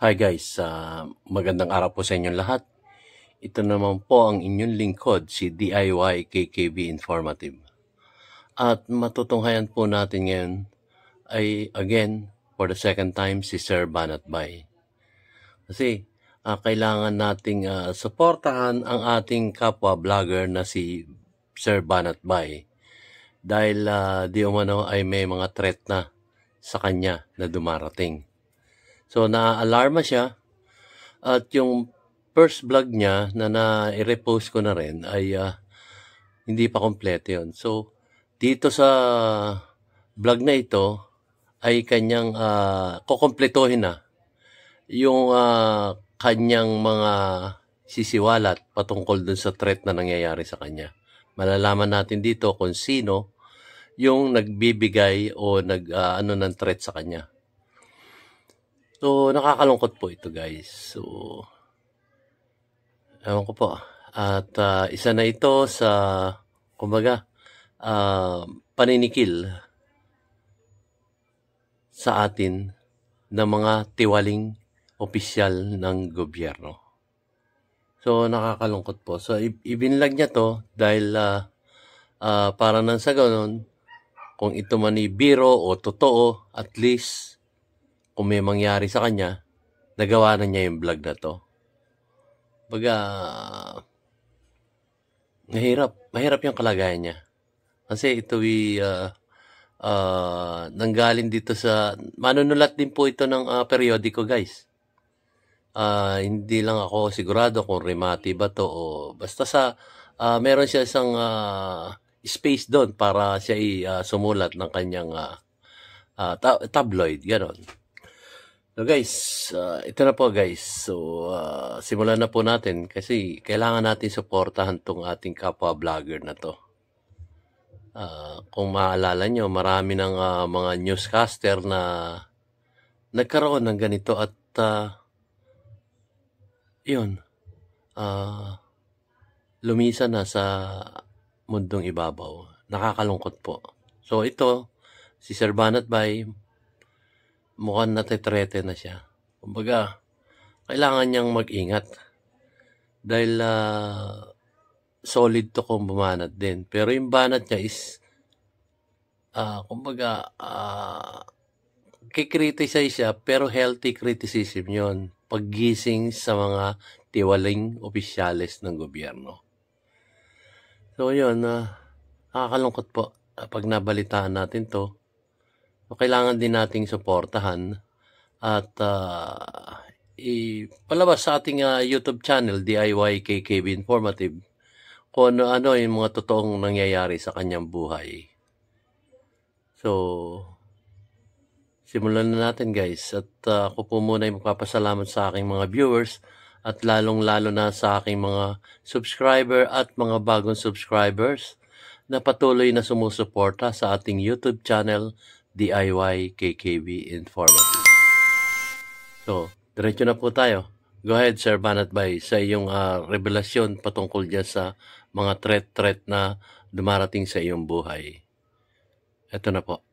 Hi guys, magandang araw po sa inyong lahat. Ito naman po ang inyong lingkod, si DIY KKB Informative. At matutunghayan po natin ngayon ay again, for the second time, si Sir Banat Bay. Kasi kailangan nating suportahan ang ating kapwa vlogger na si Sir Banat Bay. Dahil di umano ay may mga threat na sa kanya na dumarating. So na-alarma siya at yung first vlog niya na na-repost ko na rin ay hindi pa kompleto yun. So dito sa vlog na ito ay kanyang kukompletohin na yung kanyang mga sisiwalat patungkol dun sa threat na nangyayari sa kanya. Malalaman natin dito kung sino yung nagbibigay o ano ng threat sa kanya. So, nakakalungkot po ito guys. So, ewan ko po. At isa na ito sa, kumbaga, paninikil sa atin ng mga tiwaling opisyal ng gobyerno. So, nakakalungkot po. So, ibinlag niya to dahil para nang sa ganun, kung ito man ay biro o totoo, at least, kung may mangyari sa kanya, nagawa na niya yung vlog na to. Baga, mahirap yung kalagayan niya. Kasi ito nanggaling dito sa, manunulat din po ito ng periodiko guys. Hindi lang ako sigurado kung Remati ba to o basta sa, meron siya isang space doon para siya sumulat ng kanyang tabloid, gano'n. So guys, ito na po guys. So, simulan na po natin kasi kailangan natin suportahan tong ating kapwa vlogger na to. Kung maalala nyo, marami ng mga newscaster na nagkaroon ng ganito at yun, lumisan na sa mundong ibabaw. Nakakalungkot po. So ito, si Sir Banat Bay, mukhang natitrete na siya. Kumbaga, kailangan niyang mag-ingat. Dahil solid to kung bumanat din. Pero yung banat niya is, kumbaga, kikriticize siya, pero healthy criticism yon. Paggising sa mga tiwaling opisyales ng gobyerno. So yun, nakakalungkot po pag nabalitaan natin to. So, kailangan din nating suportahan at ipalabas sa ating YouTube channel, DIY KKB Informative, kung ano yung mga totoong nangyayari sa kanyang buhay. So, simulan na natin guys. At ako po muna yung magpapasalamat sa aking mga viewers at lalong-lalo na sa aking mga subscriber at mga bagong subscribers na patuloy na sumusuporta sa ating YouTube channel, DIY KKB Informative. So, diretso na po tayo. Go ahead, Sir Banat Bay, sa iyong revelasyon patungkol dyan sa mga threat na dumarating sa iyong buhay. Ito na po.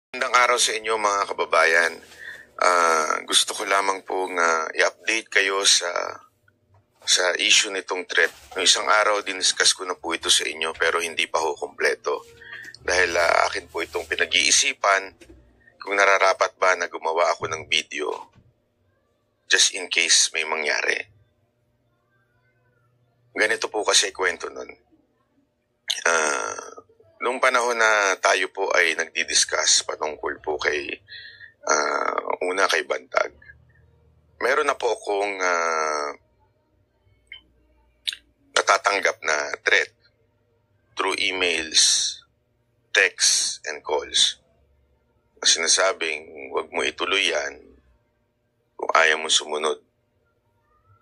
Magandang araw sa inyo mga kababayan. Gusto ko lamang pong i-update kayo sa issue nitong threat. Noong isang araw, diniscuss ko na po ito sa inyo pero hindi pa ho kompleto. Dahil akin po itong pinag-iisipan kung nararapat ba na gumawa ako ng video just in case may mangyari. Ganito po kasi kwento nun. Noong panahon na tayo po ay nagdi-discuss patungkol po kay Bantag, meron na po akong natatanggap na threat through emails, texts, and calls. Sinasabing, huwag mo ituloy yan kung ayaw mo sumunod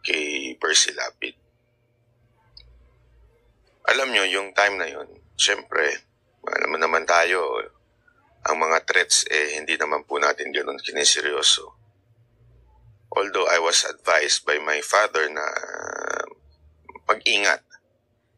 kay Percy Lapid. Alam nyo, yung time na yun, siyempre, alam mo naman tayo, ang mga threat threats, hindi naman po natin ganun kiniseryoso. Although I was advised by my father na mag-ingat.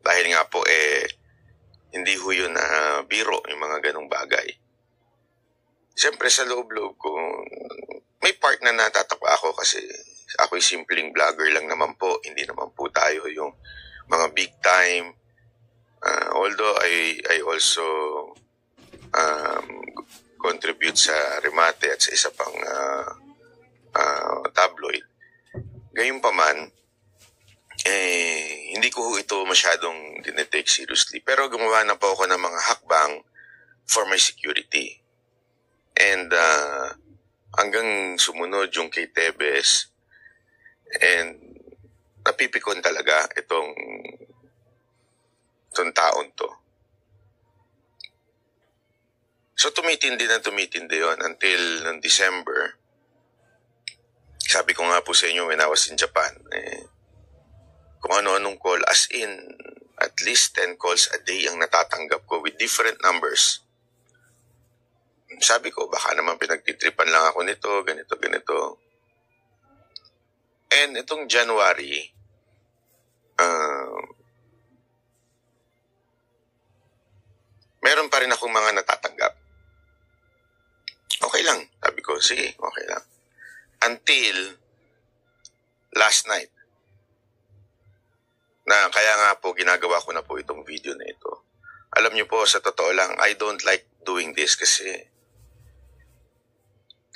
Dahil nga po, hindi ho yun na biro yung mga ganung bagay. Siyempre sa loob-loob ko, may part na natatapa ako kasi ako'y simpleng vlogger lang naman po. Hindi naman po tayo yung mga big time. Although I also contribute sa Remate at sa isa pang tabloid. Gayunpaman, hindi ko ito masyadong dinetake seriously. Pero gumawa na po ako ng mga hakbang for my security. And hanggang sumunod yung kay Tebes, and napipikon talaga itong taon to. So tumitindi yun until noong December. Sabi ko nga po sa inyo when I was in Japan, kung ano-anong call, as in at least 10 calls a day ang natatanggap ko with different numbers. Sabi ko, baka naman pinagtitripan lang ako nito, ganito. And itong January, meron pa rin akong mga natatanggap. Okay lang. Sabi ko, sige, okay lang. Until last night, na kaya nga po ginagawa ko na po itong video na ito. Alam niyo po, sa totoo lang, I don't like doing this kasi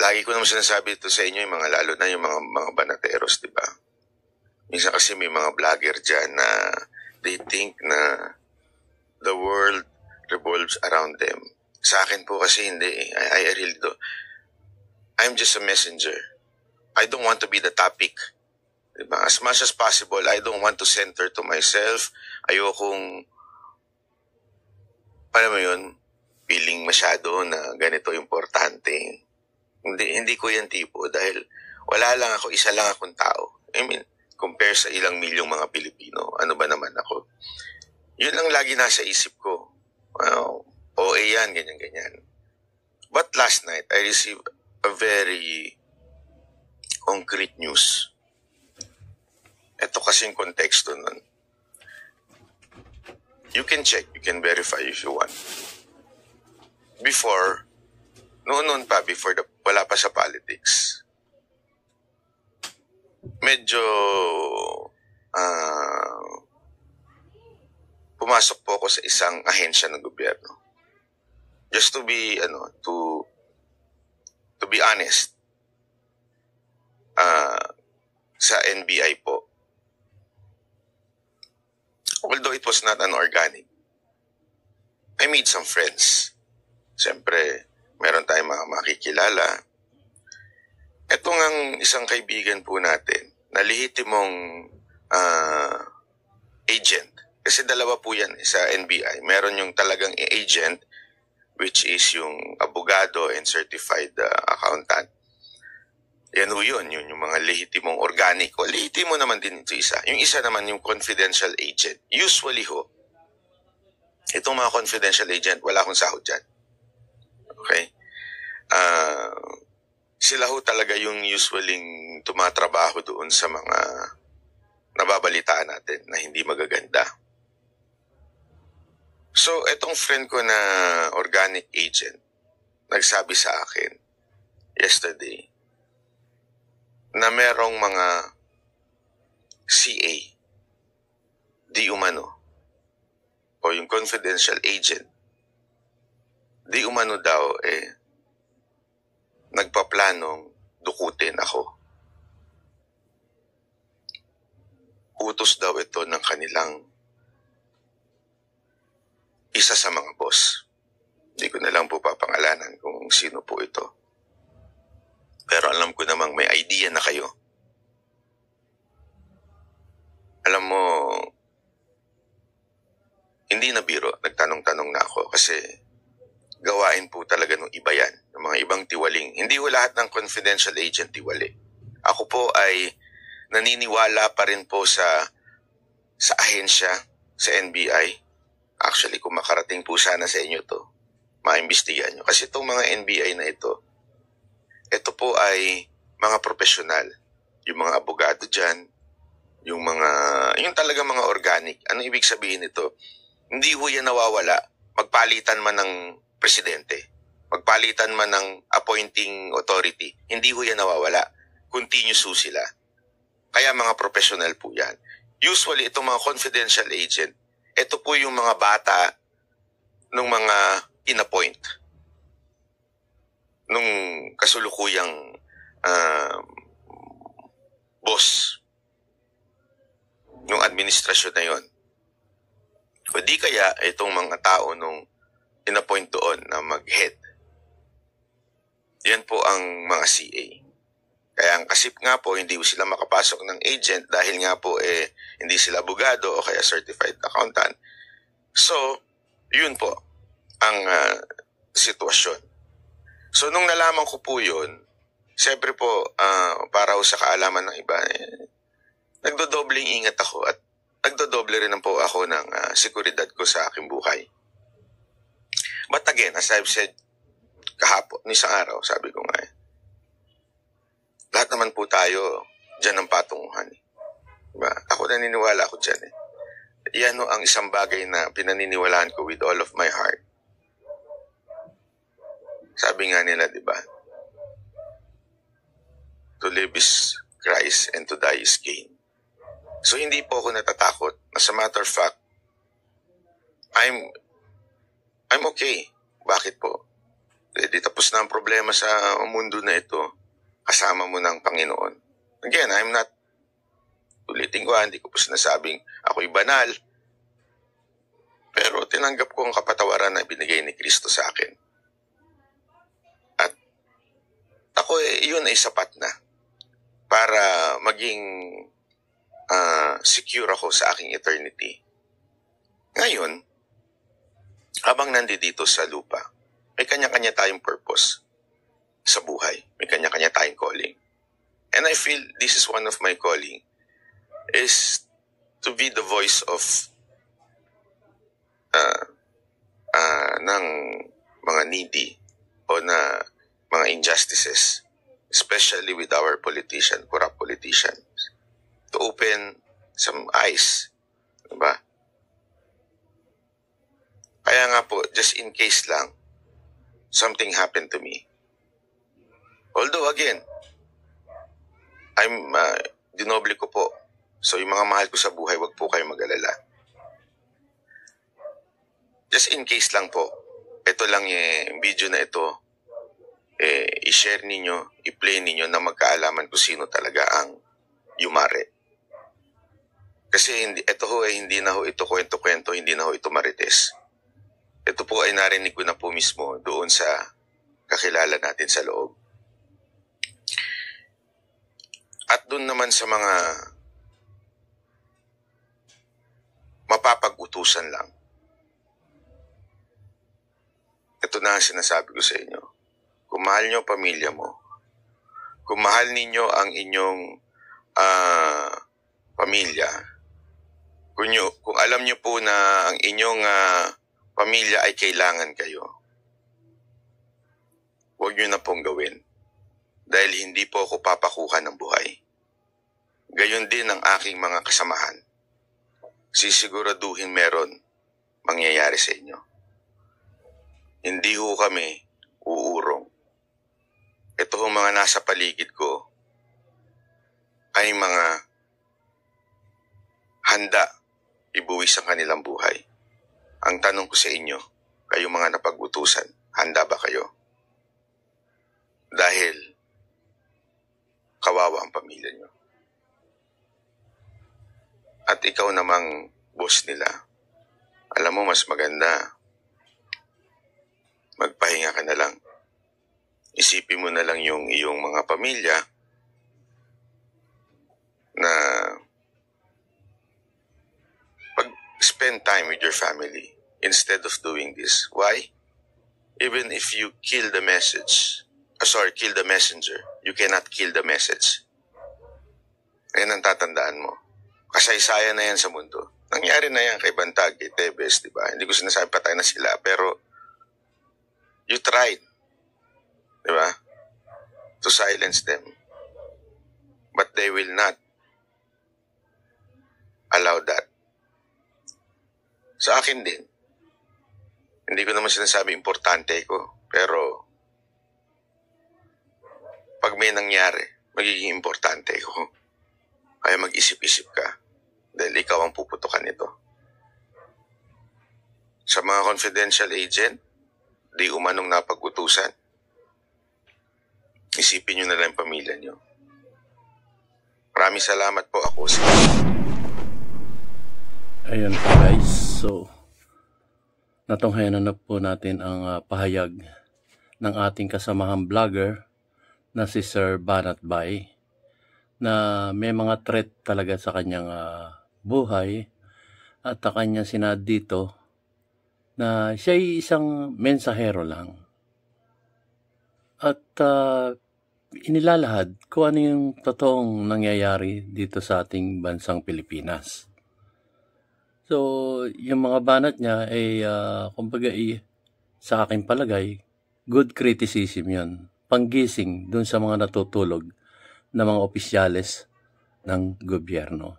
lagi ko naman sinasabi ito sa inyo, yung mga lalo na yung mga banateros, di ba? Minsan kasi may mga vlogger dyan na they think na the world revolves around them. Sa akin po kasi hindi. I really do. I'm just a messenger. I don't want to be the topic. Diba? As much as possible, I don't want to center to myself. Ayokong, alam mo yun, feeling masyado na ganito importante. Hindi ko yan tipo dahil wala lang ako, isa lang akong tao. I mean, compare sa ilang milyong mga Pilipino, ano ba naman ako? Yun ang lagi nasa isip ko. OA yan, ganyan. But last night, I received a very concrete news. Ito kasing konteksto nun. You can check, you can verify if you want. Before, noon pa, wala pa sa politics, medyo pumasok po ako sa isang ahensya ng gobyerno. Just to be honest, sa NBI po. Although it was not an organic, I made some friends. Siyempre, meron tayong mga makikilala. Ito ngang isang kaibigan po natin na lehitimong agent. Kasi dalawa po yan sa NBI. Meron yung talagang agent, which is yung abogado and certified accountant. Yan ho yun, yung mga lehitimong organic. O lehitimo naman din ito isa. Yung isa naman yung confidential agent. Usually ho, itong mga confidential agent, wala akong sahod dyan. Okay? Sila ho talaga yung usually tumatrabaho doon sa mga nababalitaan natin na hindi magaganda. So, itong friend ko na organic agent, nagsabi sa akin yesterday na merong mga CA, di umano, o yung confidential agent, di umano daw nagpaplanong dukutin ako. Utos daw ito ng kanilang isa sa mga boss. Hindi ko na lang po papangalanan kung sino po ito. Pero alam ko namang may idea na kayo. Alam mo, hindi na biro, nagtanong-tanong na ako kasi gawain po talaga ng iba yan, ng mga ibang tiwaling. Hindi ko lahat ng confidential agent tiwali. Ako po ay naniniwala pa rin po sa ahensya, sa NBI. Actually, kung makarating po sana sa inyo to, maimbestigahan nyo. Kasi itong mga NBI na ito po ay mga profesional. Yung mga abogado dyan, yung talaga mga organic. Ano ibig sabihin nito? Hindi ho yan nawawala. Magpalitan man ng presidente, magpalitan man ng appointing authority, hindi ho yan nawawala. Continuous ho sila. Kaya mga professional po yan. Usually, itong mga confidential agent, ito po yung mga bata ng mga in-appoint nung kasulukuyang boss nung administrasyon na yon. O di kaya itong mga tao nung in-appoint doon na mag-head. Yan po ang mga CA. Kaya ang kasip nga po, hindi sila makapasok ng agent dahil nga po hindi sila abogado o kaya certified accountant. So, yun po ang sitwasyon. So, nung nalaman ko po yun, siyempre po, para sa kaalaman ng iba, nagdodobling ingat ako at nagdodoble rin po ako ng seguridad ko sa aking buhay. But again, as I've said kahapon, isang araw, sabi ko nga lahat naman po tayo dyan ng patunguhan. Diba? Ako naniniwala ako dyan Yan ang isang bagay na pinaniniwalaan ko with all of my heart. Sabi nga nila, diba? To live is Christ and to die is gain. So hindi po ako natatakot. As a matter of fact, I'm okay. Bakit po? Di tapos na ang problema sa mundo na ito. Kasama mo ng Panginoon. Again, I'm not, ulitin ko, hindi ko po sinasabing ako'y banal. Pero tinanggap ko ang kapatawaran na binigay ni Kristo sa akin. At ako, yun ay sapat na para maging secure ako sa aking eternity. Ngayon, habang nandito sa lupa, may kanya-kanya tayong purpose sa buhay. May kanya-kanya tayong calling. And I feel this is one of my calling is to be the voice of ng mga needy o na mga injustices, especially with our corrupt politicians, to open some eyes. Diba? Kaya nga po, just in case lang, something happened to me. Although again, dinoble ko po. So yung mga mahal ko sa buhay, wag po kayo mag-alala. Just in case lang po, ito lang yung video na ito, i-share ninyo, i-play ninyo na magkaalaman kung sino talaga ang yumari. Kasi ito ho hindi na ho ito kwento-kwento, hindi na ho ito marites. Ito po ay narinig ko na po mismo doon sa kakilala natin sa loob. At doon naman sa mga mapapag-utusan lang. Ito na ang sinasabi ko sa inyo. Kung mahal nyo pamilya mo, kung mahal ninyo ang inyong pamilya, kung alam nyo po na ang inyong pamilya ay kailangan kayo, huwag nyo na pong gawin. Dahil hindi po ako papakuha ng buhay. Gayon din ang aking mga kasamahan. Sisiguraduhin meron mangyayari sa inyo. Hindi ho kami uurong. Ito ho mga nasa paligid ko ay mga handa ibuwis ang kanilang buhay. Ang tanong ko sa inyo, kayong mga napag-utusan, handa ba kayo? Dahil kawawa ang pamilya nyo. At ikaw namang boss nila. Alam mo, mas maganda. Magpahinga ka na lang. Isipin mo na lang yung iyong mga pamilya na spend time with your family instead of doing this. Why? Even if you kill the kill the messenger, you cannot kill the message. Ayan ang tatandaan mo. Kasaysayan na yan sa mundo. Nangyari na yan kay Bantag, kay Tebes, di ba? Hindi ko sinasabi patay na sila, pero You tried, di ba, to silence them. But they will not allow that. Sa akin din, hindi ko naman sinasabi importante ko, pero pag may nangyari, magiging importante ko. Kaya mag-isip-isip ka dahil ikaw ang puputukan nito. Sa mga confidential agent, di umanong napag-utusan, isipin nyo na lang yung pamilya nyo. Maraming salamat po, ako si... Ayan po guys, so natunghayan na po natin ang pahayag ng ating kasamahang vlogger na si Sir Banat Bay, na may mga threat talaga sa kanyang buhay, at kanya sinad dito na siya ay isang mensahero lang, at inilalahad kung ano yung totoong nangyayari dito sa ating bansang Pilipinas. So, yung mga banat niya ay, kumbaga, sa aking palagay, good criticism yun. Panggising dun sa mga natutulog na mga opisyales ng gobyerno.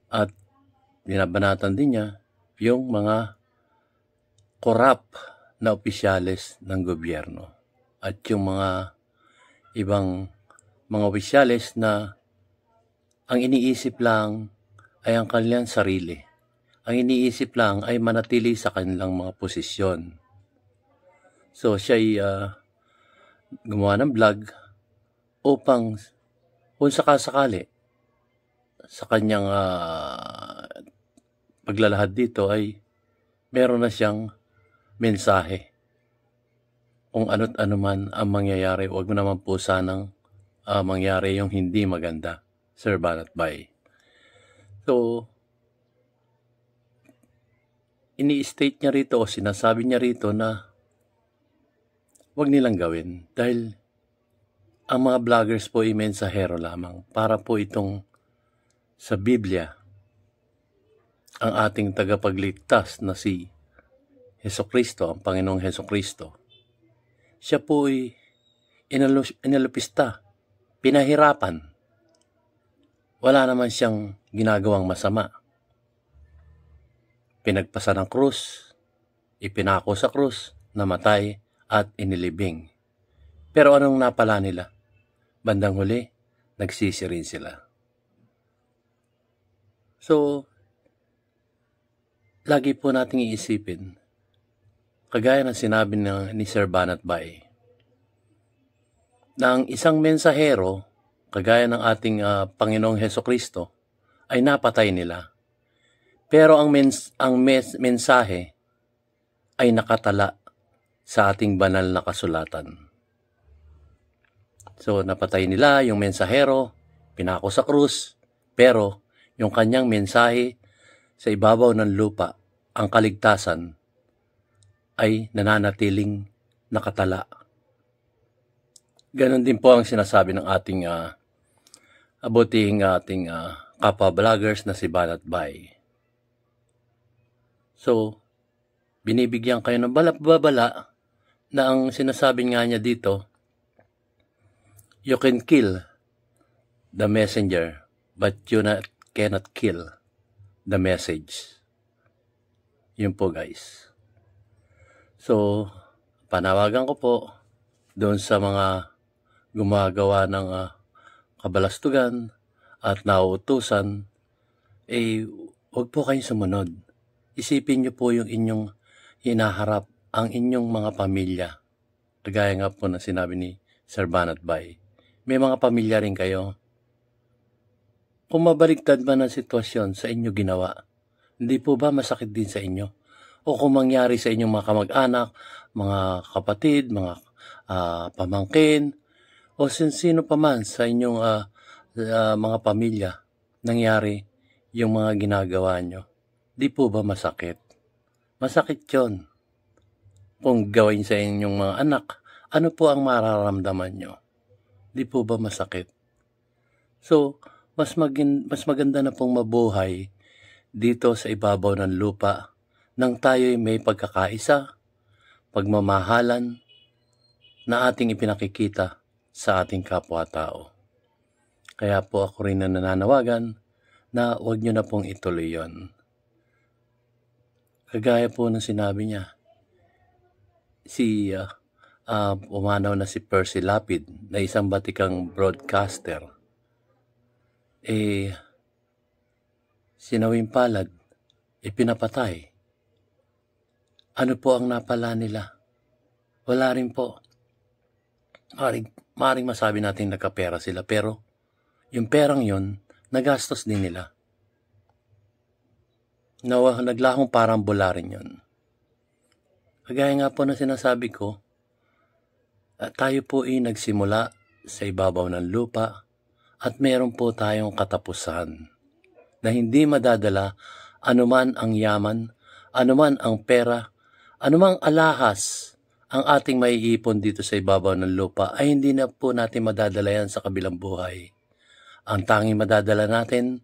At binabanatan din niya yung mga corrupt na opisyales ng gobyerno. At yung mga ibang mga opisyales na ang iniisip lang ay ang kanilang sarili. Ang iniisip lang ay manatili sa kanilang mga posisyon. So siya ay gumawa ng vlog upang kung sakasakali sa kanyang paglalahad dito ay meron na siyang mensahe. Kung ano't ano man ang mangyayari, huwag mo naman po sanang mangyari yung hindi maganda, Sir Banat Bay. So, ini-state niya rito o sinasabi niya rito na huwag nilang gawin dahil ang mga vloggers po ay mensahero lamang para po itong sa Biblia ang ating tagapagligtas na si Hesukristo, ang Panginoong Hesukristo. Siya po ay inalupista, pinahirapan. Wala naman siyang ginagawang masama. Pinagpasa ng krus, ipinako sa krus, namatay at inilibing. Pero anong napala nila? Bandang huli, nagsisi rin sila. So, lagi po nating iisipin, kagaya ng sinabi ni Sir Banat Bay, na ang isang mensahero, kagaya ng ating Panginoong Hesukristo, ay napatay nila. Pero ang mensahe ay nakatala sa ating banal na kasulatan. So, napatay nila yung mensahero, pinako sa krus, pero yung kanyang mensahe sa ibabaw ng lupa, ang kaligtasan, ay nananatiling nakatala. Ganon din po ang sinasabi ng ating ating kapwa-vloggers na si Banat Bay. So, binibigyan kayo ng babala na ang sinasabi nga niya dito, you can kill the messenger, but you cannot kill the message. Yun po guys. So, panawagan ko po doon sa mga gumagawa ng kabalastugan at nauutusan, huwag po kayong sumunod. Isipin niyo po yung inyong hinaharap, ang inyong mga pamilya. Kagaya nga po na sinabi ni Sir Banat Bay. May mga pamilya rin kayo. Kung mabaliktad man ang sitwasyon sa inyo ginawa, hindi po ba masakit din sa inyo? O kung mangyari sa inyong mga kamag-anak, mga kapatid, mga pamangkin, o sino pa man sa inyong mga pamilya, nangyari yung mga ginagawa nyo, di po ba masakit? Masakit yun. Kung gawin sa inyong mga anak, ano po ang mararamdaman nyo? Di po ba masakit? So, mas maganda na pong mabuhay dito sa ibabaw ng lupa nang tayo'y may pagkakaisa, pagmamahalan na ating ipinakikita sa ating kapwa-tao. Kaya po ako rin na nananawagan na huwag nyo na pong ituloy yon. Kagaya po ng sinabi niya, umanaw na si Percy Lapid na isang batikang broadcaster. Sinawing palad, ipinapatay. Ano po ang napala nila? Wala rin po. Maring masabi natin nagkapera sila, pero yung perang yon, nagastos din nila. Naglahong parang bula rin yun. Kagaya nga po na sinasabi ko, tayo po ay nagsimula sa ibabaw ng lupa at meron po tayong katapusan na hindi madadala anuman ang yaman, anuman ang pera, anumang alahas ang ating maiipon dito sa ibabaw ng lupa ay hindi na po natin madadala yan sa kabilang buhay. Ang tanging madadala natin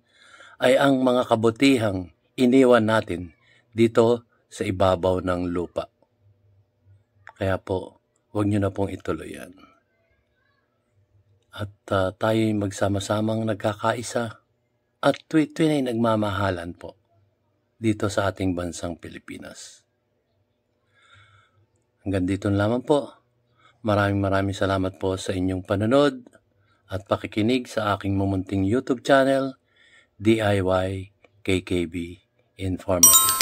ay ang mga kabutihang iniwan natin dito sa ibabaw ng lupa. Kaya po, huwag nyo na pong ituloy yan. At tayo'y magsama-samang nagkakaisa at tuwi-tuwi ay nagmamahalan po dito sa ating bansang Pilipinas. Hanggang dito lamang po. Maraming salamat po sa inyong panonood at pakikinig sa aking mumunting YouTube channel, DIY KKB Informative.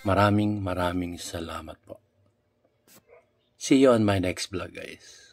Maraming salamat po. See you on my next vlog, guys.